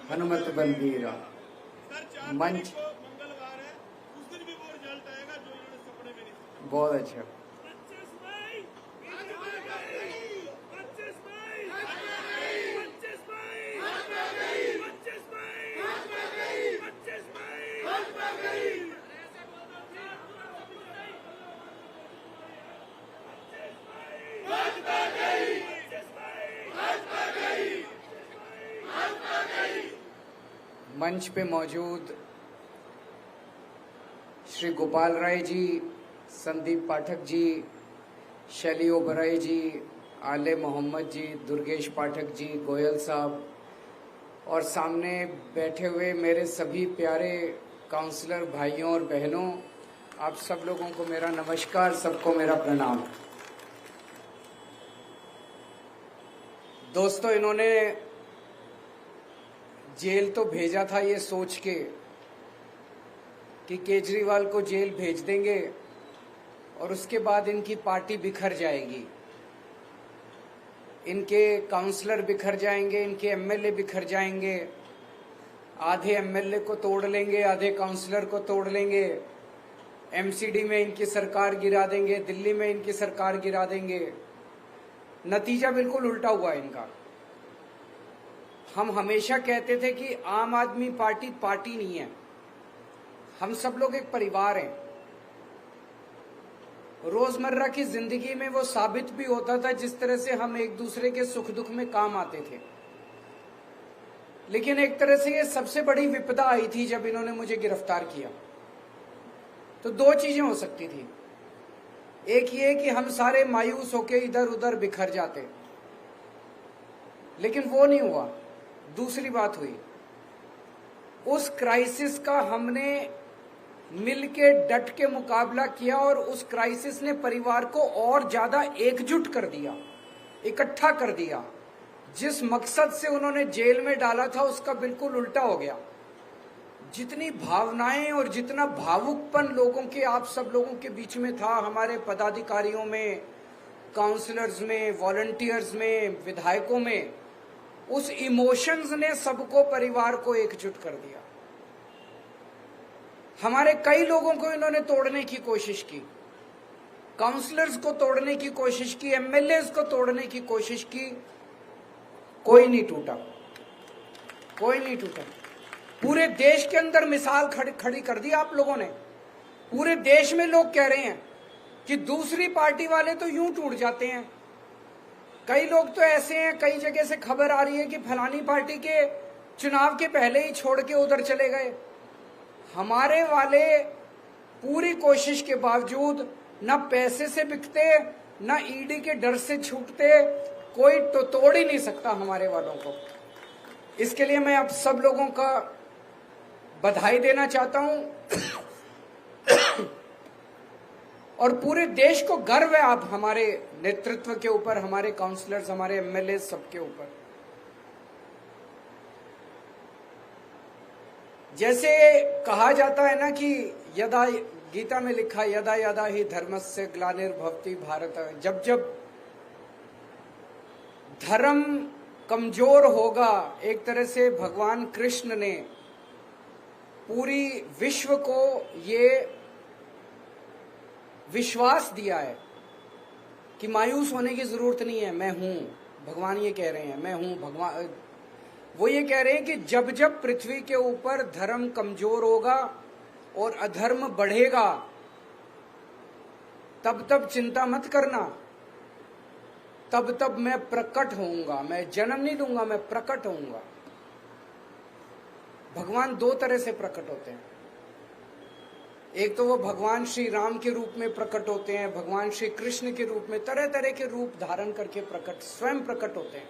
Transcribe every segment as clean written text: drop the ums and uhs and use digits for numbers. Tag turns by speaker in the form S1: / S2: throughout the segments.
S1: हनुमत बलबीरा मंच
S2: मंगलवार है, उस दिन भी वो रिजल्ट आएगा जो इन्होंने सपने में नहीं।
S1: बहुत अच्छा। मंच पे मौजूद श्री गोपाल राय जी, संदीप पाठक जी, शैली ओबराय जी, आले मोहम्मद जी, दुर्गेश पाठक जी, गोयल साहब और सामने बैठे हुए मेरे सभी प्यारे काउंसलर भाइयों और बहनों, आप सब लोगों को मेरा नमस्कार, सबको मेरा प्रणाम। दोस्तों, इन्होंने जेल तो भेजा था ये सोच के कि केजरीवाल को जेल भेज देंगे और उसके बाद इनकी पार्टी बिखर जाएगी, इनके काउंसलर बिखर जाएंगे, इनके एमएलए बिखर जाएंगे, आधे एमएलए को तोड़ लेंगे, आधे काउंसलर को तोड़ लेंगे, एमसीडी में इनकी सरकार गिरा देंगे, दिल्ली में इनकी सरकार गिरा देंगे। नतीजा बिल्कुल उल्टा हुआ इनका। हम हमेशा कहते थे कि आम आदमी पार्टी पार्टी नहीं है, हम सब लोग एक परिवार हैं। रोजमर्रा की जिंदगी में वो साबित भी होता था, जिस तरह से हम एक दूसरे के सुख दुख में काम आते थे। लेकिन एक तरह से ये सबसे बड़ी विपदा आई थी जब इन्होंने मुझे गिरफ्तार किया। तो दो चीजें हो सकती थी, एक ये कि हम सारे मायूस होके इधर उधर बिखर जाते, लेकिन वो नहीं हुआ। दूसरी बात हुई, उस क्राइसिस का हमने मिलके डट के मुकाबला किया और उस क्राइसिस ने परिवार को और ज्यादा एकजुट कर दिया, इकट्ठा कर दिया। जिस मकसद से उन्होंने जेल में डाला था उसका बिल्कुल उल्टा हो गया। जितनी भावनाएं और जितना भावुकपन लोगों के, आप सब लोगों के बीच में था, हमारे पदाधिकारियों में, काउंसलर्स में, वॉलंटियर्स में, विधायकों में, उस इमोशंस ने सबको, परिवार को एकजुट कर दिया। हमारे कई लोगों को इन्होंने तोड़ने की कोशिश की, काउंसलर्स को तोड़ने की कोशिश की, एमएलए को तोड़ने की कोशिश की, कोई नहीं टूटा, कोई नहीं टूटा। पूरे देश के अंदर मिसाल खड़ी कर दी आप लोगों ने। पूरे देश में लोग कह रहे हैं कि दूसरी पार्टी वाले तो यूं टूट जाते हैं। कई लोग तो ऐसे हैं, कई जगह से खबर आ रही है कि फलानी पार्टी के चुनाव के पहले ही छोड़ के उधर चले गए। हमारे वाले पूरी कोशिश के बावजूद न पैसे से बिकते, न ईडी के डर से छूटते, कोई तो तोड़ ही नहीं सकता हमारे वालों को। इसके लिए मैं आप सब लोगों का बधाई देना चाहता हूं और पूरे देश को गर्व है आप हमारे नेतृत्व के ऊपर, हमारे काउंसलर्स, हमारे एमएलए, सबके ऊपर। जैसे कहा जाता है ना कि यदा, गीता में लिखा, यदा यदा ही धर्मस्य ग्लानिर्भवति भारत। जब जब धर्म कमजोर होगा, एक तरह से भगवान कृष्ण ने पूरी विश्व को ये विश्वास दिया है कि मायूस होने की जरूरत नहीं है, मैं हूं। भगवान ये कह रहे हैं, मैं हूं भगवान। वो ये कह रहे हैं कि जब जब पृथ्वी के ऊपर धर्म कमजोर होगा और अधर्म बढ़ेगा, तब तब चिंता मत करना, तब तब मैं प्रकट होऊंगा। मैं जन्म नहीं दूंगा, मैं प्रकट होऊंगा। भगवान दो तरह से प्रकट होते हैं। एक तो वो भगवान श्री राम के रूप में प्रकट होते हैं, भगवान श्री कृष्ण के रूप में, तरह तरह के रूप धारण करके स्वयं प्रकट होते हैं।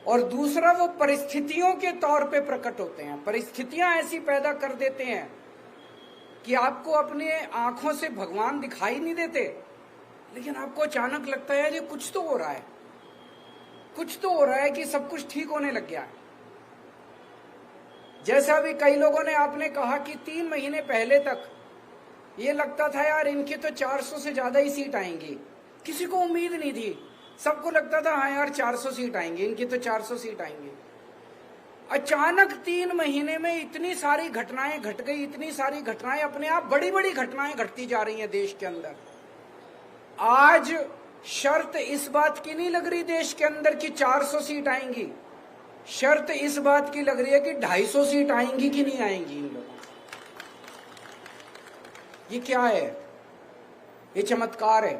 S1: और दूसरा वो परिस्थितियों के तौर पे प्रकट होते हैं। परिस्थितियां ऐसी पैदा कर देते हैं कि आपको अपने आंखों से भगवान दिखाई नहीं देते, लेकिन आपको अचानक लगता है ये कुछ तो हो रहा है, कुछ तो हो रहा है कि सब कुछ ठीक होने लग गया है। जैसा अभी कई लोगों ने आपने कहा कि 3 महीने पहले तक ये लगता था यार इनकी तो 400 से ज्यादा ही सीट आएंगी, किसी को उम्मीद नहीं थी, सबको लगता था हाँ यार 400 सीट आएंगी, इनकी तो 400 सीट आएंगी। अचानक 3 महीने में इतनी सारी घटनाएं घट गई, इतनी सारी घटनाएं, अपने आप बड़ी बड़ी घटनाएं घटती जा रही हैं देश के अंदर। आज शर्त इस बात की नहीं लग रही देश के अंदर कि 400 सीट आएंगी, शर्त इस बात की लग रही है कि 250 सीट आएंगी कि नहीं आएंगी इन लोगों। ये क्या है? ये चमत्कार है,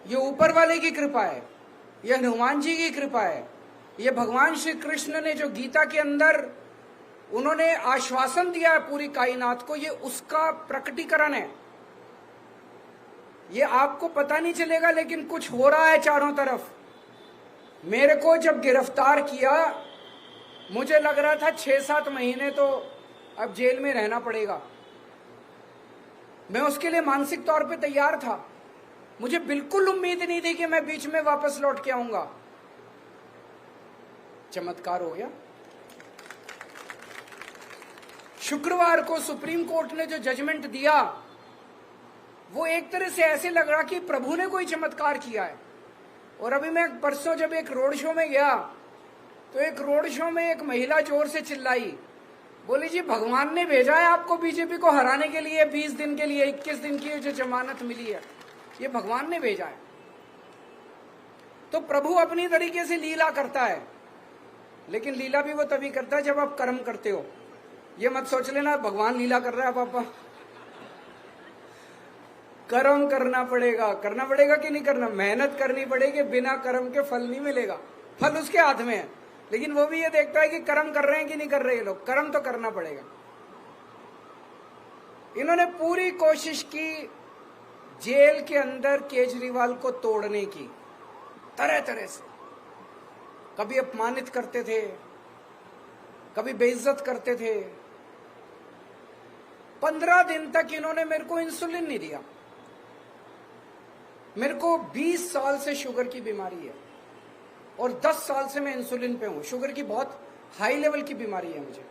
S1: ये ऊपर वाले की कृपा है, ये हनुमान जी की कृपा है, ये भगवान श्री कृष्ण ने जो गीता के अंदर उन्होंने आश्वासन दिया है पूरी कायनात को, ये उसका प्रकटीकरण है। ये आपको पता नहीं चलेगा लेकिन कुछ हो रहा है चारों तरफ। मेरे को जब गिरफ्तार किया मुझे लग रहा था 6-7 महीने तो अब जेल में रहना पड़ेगा। मैं उसके लिए मानसिक तौर पे तैयार था, मुझे बिल्कुल उम्मीद नहीं थी कि मैं बीच में वापस लौट के आऊंगा। चमत्कार हो गया। शुक्रवार को सुप्रीम कोर्ट ने जो जजमेंट दिया वो एक तरह से ऐसे लग रहा कि प्रभु ने कोई चमत्कार किया है। और अभी मैं परसों जब एक रोड शो में गया तो एक रोड शो में एक महिला जोर से चिल्लाई, बोली जी भगवान ने भेजा है आपको बीजेपी को हराने के लिए, 20 दिन के लिए, 21 दिन की जो जमानत मिली है ये भगवान ने भेजा है। तो प्रभु अपनी तरीके से लीला करता है, लेकिन लीला भी वो तभी करता है जब आप कर्म करते हो। ये मत सोच लेना भगवान लीला कर रहा है पापा, कर्म करना पड़ेगा कि नहीं करना, मेहनत करनी पड़ेगी, बिना कर्म के फल नहीं मिलेगा, फल उसके हाथ में है। लेकिन वो भी ये देखता है कि कर्म कर रहे हैं कि नहीं कर रहे हैं लोग, कर्म तो करना पड़ेगा। इन्होंने पूरी कोशिश की जेल के अंदर केजरीवाल को तोड़ने की, तरह तरह से। कभी अपमानित करते थे, कभी बेइज्जत करते थे। 15 दिन तक इन्होंने मेरे को इंसुलिन नहीं दिया। मेरे को 20 साल से शुगर की बीमारी है और 10 साल से मैं इंसुलिन पे हूं। शुगर की बहुत हाई लेवल की बीमारी है मुझे,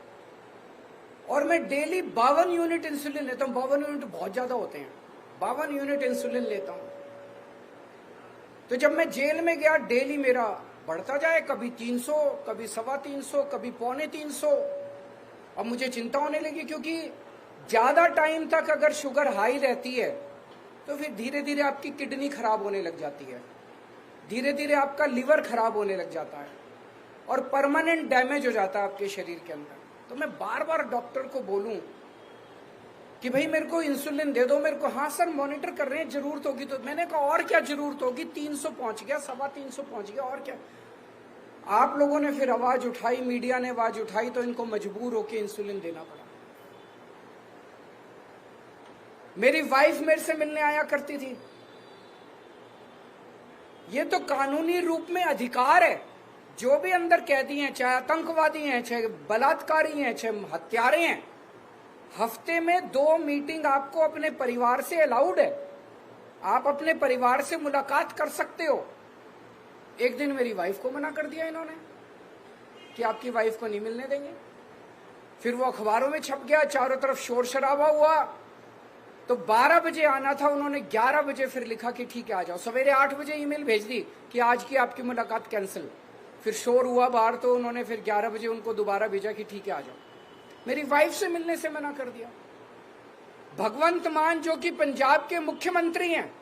S1: और मैं डेली 52 यूनिट इंसुलिन लेता हूं। 52 यूनिट बहुत ज्यादा होते हैं, 52 यूनिट इंसुलिन लेता हूं। तो जब मैं जेल में गया डेली मेरा बढ़ता जाए, कभी 300, कभी 325, कभी 350। अब मुझे चिंता होने लगी, क्योंकि ज्यादा टाइम तक अगर शुगर हाई रहती है तो फिर धीरे धीरे आपकी किडनी खराब होने लग जाती है, धीरे धीरे आपका लिवर खराब होने लग जाता है और परमानेंट डैमेज हो जाता है आपके शरीर के अंदर। तो मैं बार बार डॉक्टर को बोलूं कि भाई मेरे को इंसुलिन दे दो, मेरे को, हाँ सर मॉनिटर कर रहे हैं, जरूरत होगी तो। मैंने कहा और क्या जरूरत होगी, 300 पहुंच गया, 325 पहुंच गया, और क्या। आप लोगों ने फिर आवाज उठाई, मीडिया ने आवाज उठाई, तो इनको मजबूर होकर इंसुलिन देना पड़ा। मेरी वाइफ मेरे से मिलने आया करती थी। ये तो कानूनी रूप में अधिकार है। जो भी अंदर कैदी हैं, चाहे आतंकवादी हैं, चाहे बलात्कारी हैं, चाहे हत्यारे हैं, हफ्ते में 2 मीटिंग आपको अपने परिवार से अलाउड है। आप अपने परिवार से मुलाकात कर सकते हो। एक दिन मेरी वाइफ को मना कर दिया इन्होंने कि आपकी वाइफ को नहीं मिलने देंगे। फिर वो अखबारों में छप गया, चारों तरफ शोर शराबा हुआ। तो 12 बजे आना था, उन्होंने 11 बजे फिर लिखा कि ठीक है आ जाओ। सवेरे 8 बजे ईमेल भेज दी कि आज की आपकी मुलाकात कैंसिल। फिर शोर हुआ बाहर, तो उन्होंने फिर 11 बजे उनको दोबारा भेजा कि ठीक है आ जाओ। मेरी वाइफ से मिलने से मना कर दिया। भगवंत मान जो कि पंजाब के मुख्यमंत्री हैं,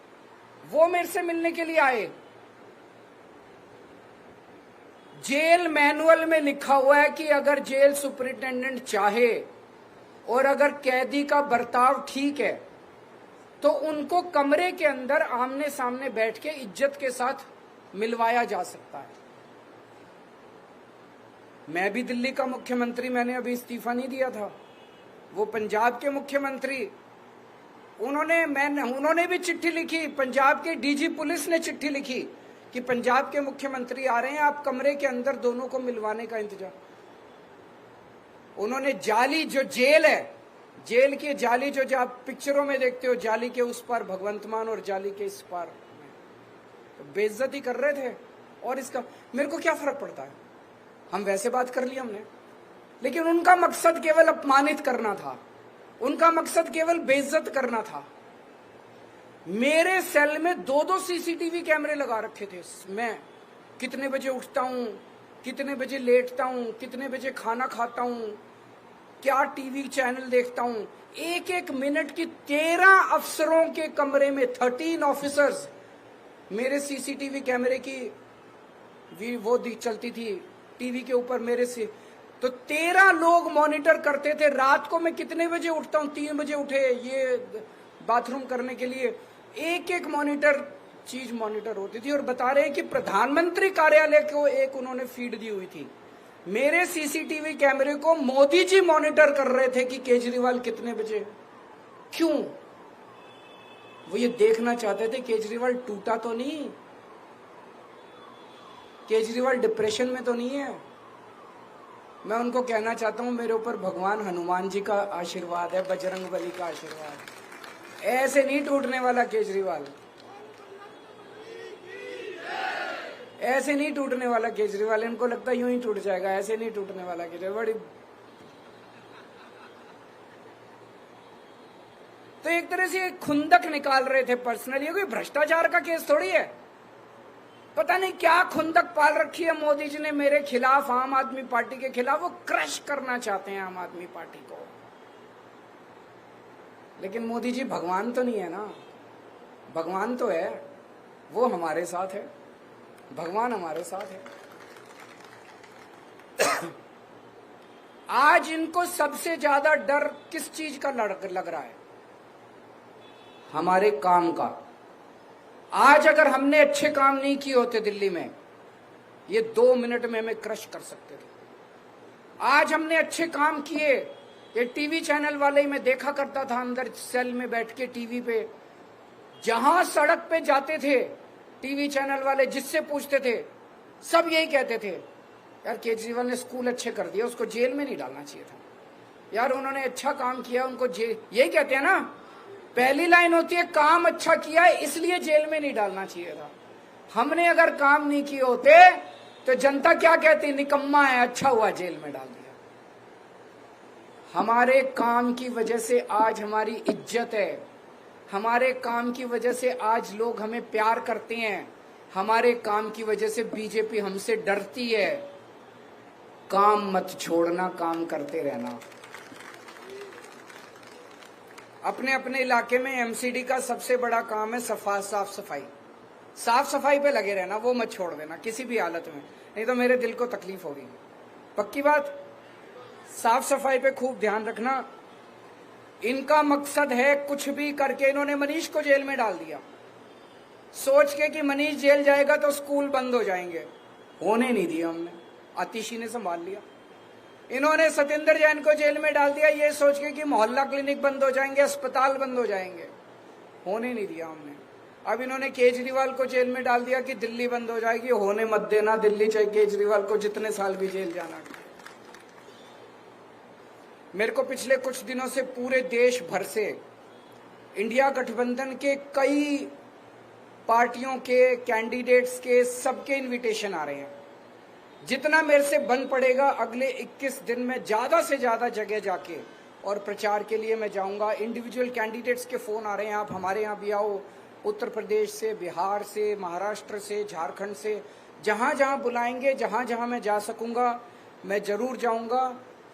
S1: वो मेरे से मिलने के लिए आए। जेल मैनुअल में लिखा हुआ है कि अगर जेल सुपरिटेंडेंट चाहे और अगर कैदी का बर्ताव ठीक है तो उनको कमरे के अंदर आमने सामने बैठ के इज्जत के साथ मिलवाया जा सकता है। मैं भी दिल्ली का मुख्यमंत्री, मैंने अभी इस्तीफा नहीं दिया था। वो पंजाब के मुख्यमंत्री, उन्होंने भी चिट्ठी लिखी। पंजाब के डीजी पुलिस ने चिट्ठी लिखी कि पंजाब के मुख्यमंत्री आ रहे हैं, आप कमरे के अंदर दोनों को मिलवाने का इंतजाम। उन्होंने जाली जो जेल है, जेल की जाली जो आप पिक्चरों में देखते हो, जाली के उस पार भगवंत मान और जाली के इस पार, तो बेइज्जती कर रहे थे। और इसका मेरे को क्या फर्क पड़ता है, हम वैसे बात कर ली हमने। लेकिन उनका मकसद केवल अपमानित करना था, उनका मकसद केवल बेइज्जत करना था। मेरे सेल में 2-2 सीसीटीवी कैमरे लगा रखे थे। मैं कितने बजे उठता हूं, कितने बजे लेटता हूं, कितने बजे खाना खाता हूं, क्या टीवी चैनल देखता हूं, एक एक मिनट की 13 अफसरों के कमरे में 13 ऑफिसर्स मेरे सीसीटीवी कैमरे की वो चलती थी टीवी के ऊपर मेरे से, तो 13 लोग मॉनिटर करते थे। रात को मैं कितने बजे उठता हूं, 3 बजे उठे ये बाथरूम करने के लिए, एक एक चीज मॉनिटर होती थी। और बता रहे हैं कि प्रधानमंत्री कार्यालय को एक उन्होंने फीड दी हुई थी, मेरे सीसीटीवी कैमरे को मोदी जी मॉनिटर कर रहे थे कि केजरीवाल कितने बजे। क्यों? वो ये देखना चाहते थे केजरीवाल टूटा तो नहीं, केजरीवाल डिप्रेशन में तो नहीं है। मैं उनको कहना चाहता हूं मेरे ऊपर भगवान हनुमान जी का आशीर्वाद है, बजरंग बली का आशीर्वाद। ऐसे नहीं टूटने वाला केजरीवाल, ऐसे नहीं टूटने वाला केजरीवाल। इनको लगता है यूं ही टूट जाएगा, ऐसे नहीं टूटने वाला केजरीवाल। बड़ी तो एक तरह से खुंदक निकाल रहे थे पर्सनली। कोई भ्रष्टाचार का केस थोड़ी है, पता नहीं क्या खुंदक पाल रखी है मोदी जी ने मेरे खिलाफ, आम आदमी पार्टी के खिलाफ। वो क्रश करना चाहते हैं आम आदमी पार्टी को। लेकिन मोदी जी भगवान तो नहीं है ना, भगवान तो है, वो हमारे साथ है, भगवान हमारे साथ है। आज इनको सबसे ज्यादा डर किस चीज का लग रहा है? हमारे काम का। आज अगर हमने अच्छे काम नहीं किए होते दिल्ली में, ये 2 मिनट में हमें क्रश कर सकते थे। आज हमने अच्छे काम किए, ये टीवी चैनल वाले ही मैं देखा करता था अंदर सेल में बैठ के टीवी पे, जहां सड़क पे जाते थे टीवी चैनल वाले, जिससे पूछते थे सब यही कहते थे, यार केजरीवाल ने स्कूल अच्छे कर दिया, उसको जेल में नहीं डालना चाहिए था, यार उन्होंने अच्छा काम किया, उनको जेल, यही कहते हैं ना। पहली लाइन होती है काम अच्छा किया है इसलिए जेल में नहीं डालना चाहिए था। हमने अगर काम नहीं किए होते तो जनता क्या कहती, निकम्मा है, अच्छा हुआ जेल में डाल दिया। हमारे काम की वजह से आज हमारी इज्जत है, हमारे काम की वजह से आज लोग हमें प्यार करते हैं, हमारे काम की वजह से बीजेपी हमसे डरती है। काम मत छोड़ना, काम करते रहना। अपने अपने इलाके में एमसीडी का सबसे बड़ा काम है साफ सफाई। साफ सफाई पे लगे रहना, वो मत छोड़ देना किसी भी हालत में, नहीं तो मेरे दिल को तकलीफ होगी। पक्की बात, साफ सफाई पे खूब ध्यान रखना। इनका मकसद है कुछ भी करके, इन्होंने मनीष को जेल में डाल दिया सोच के कि मनीष जेल जाएगा तो स्कूल बंद हो जाएंगे, होने नहीं दिया हमने, आतिशी ने संभाल लिया। इन्होंने सत्येंद्र जैन को जेल में डाल दिया ये सोच के कि मोहल्ला क्लिनिक बंद हो जाएंगे, अस्पताल बंद हो जाएंगे, होने नहीं दिया हमने। अब इन्होंने केजरीवाल को जेल में डाल दिया कि दिल्ली बंद हो जाएगी, होने मत देना दिल्ली, चाहे केजरीवाल को जितने साल भी जेल जाना। मेरे को पिछले कुछ दिनों से पूरे देश भर से इंडिया गठबंधन के कई पार्टियों के कैंडिडेट्स के सबके इनविटेशन आ रहे हैं। जितना मेरे से बन पड़ेगा अगले 21 दिन में ज्यादा से ज्यादा जगह जाके और प्रचार के लिए मैं जाऊंगा। इंडिविजुअल कैंडिडेट्स के फोन आ रहे हैं, आप हमारे यहाँ भी आओ, उत्तर प्रदेश से, बिहार से, महाराष्ट्र से, झारखंड से, जहां जहां बुलाएंगे, जहां जहां मैं जा सकूंगा मैं जरूर जाऊंगा,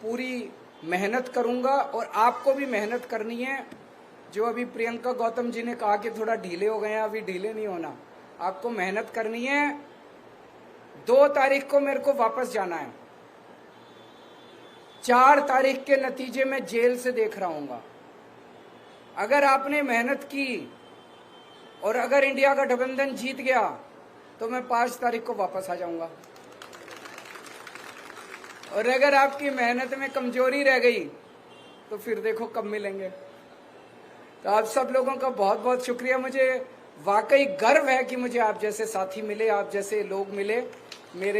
S1: पूरी मेहनत करूंगा। और आपको भी मेहनत करनी है। जो अभी प्रियंका गौतम जी ने कहा कि थोड़ा ढीले हो गए हैं, अभी ढीले नहीं होना, आपको मेहनत करनी है। 2 तारीख को मेरे को वापस जाना है, 4 तारीख के नतीजे में जेल से देख रहा हूंगा। अगर आपने मेहनत की और अगर इंडिया गठबंधन जीत गया तो मैं 5 तारीख को वापस आ जाऊंगा। और अगर आपकी मेहनत में कमजोरी रह गई तो फिर देखो कब मिलेंगे। तो आप सब लोगों का बहुत बहुत शुक्रिया। मुझे वाकई गर्व है कि मुझे आप जैसे साथी मिले, आप जैसे लोग मिले। मेरे